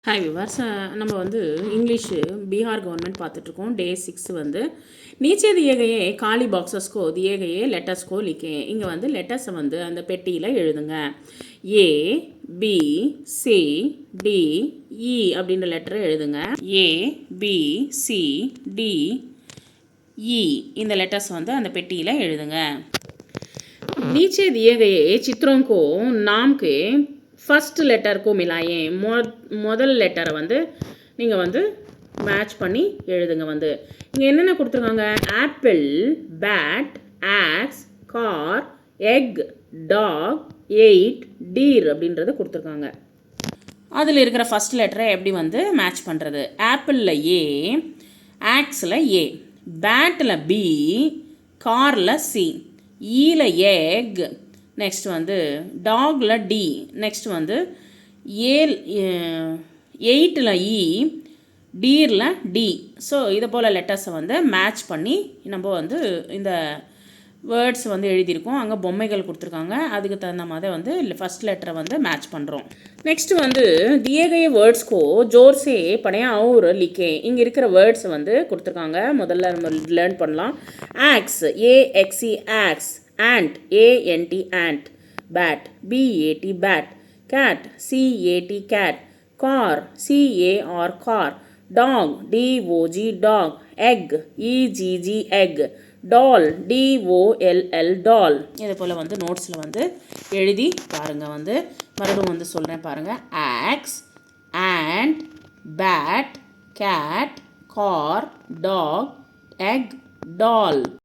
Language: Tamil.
ஹாய் விவார்ஸ், நம்ம வந்து இங்கிலீஷு பீகார் கவர்மெண்ட் பார்த்துட்ருக்கோं डे 6 வந்து नीचे दिए गए காலி பாக்ஸஸ் को दिए गए लेटर्स को लिखें. இங்கே வந்து லெட்டர்ஸை வந்து அந்த பெட்டியில் எழுதுங்க. ஏ பி சி டி இ அப்படின்ற லெட்டரை எழுதுங்க. ஏ பி சி டி இ இந்த லெட்டர்ஸ் வந்து அந்த பெட்டியில் எழுதுங்க. नीचे दिए गए चित्रों को नाम के ஃபஸ்ட் லெட்டருக்கு மிலாயே முதல் லெட்டரை வந்து நீங்கள் வந்து மேட்ச் பண்ணி எழுதுங்க. வந்து இங்கே என்னென்ன கொடுத்துருக்காங்க? Apple, bat, axe, car, egg, dog, eight, deer அப்படின்றத கொடுத்துருக்காங்க. அதில் இருக்கிற ஃபஸ்ட் லெட்டரை எப்படி வந்து மேட்ச் பண்ணுறது? ஆப்பிளில் ஏ, ஆக்ஸில் ஏ, பேட்டில் பி, காரில் சி, ஈல எக், நெக்ஸ்ட் வந்து டாகில் டி, நெக்ஸ்ட் வந்து எயிட்டில் இ, டீரில் டி. ஸோ இதை போல் லெட்டர்ஸை வந்து மேட்ச் பண்ணி நம்ம வந்து இந்த வேர்ட்ஸ் வந்து எழுதியிருக்கோம். அங்கே பொம்மைகள் கொடுத்துருக்காங்க. அதுக்கு தகுந்த மாதிரி வந்து ஃபஸ்ட் லெட்டரை வந்து மேட்ச் பண்ணுறோம். நெக்ஸ்ட் வந்து दिए गए வேர்ட்ஸ் को जोर से पढ़ें और लिखें. இங்கே இருக்கிற வேர்ட்ஸ் வந்து கொடுத்துருக்காங்க. முதல்ல நம்ம லேர்ன் பண்ணலாம். Axe, A X E axe, ant, ant, ant, bat, bat, bat, cat, cat, cat, car, car, car, dog, dog, dog, egg, egg, egg, doll, doll, doll. இது போல் வந்து நோட்ஸில் வந்து எழுதி பாருங்கள். வந்து மறுபடியும் வந்து சொல்கிறேன் பாருங்கள். Axe, ant, bat, cat, car, dog, egg, doll.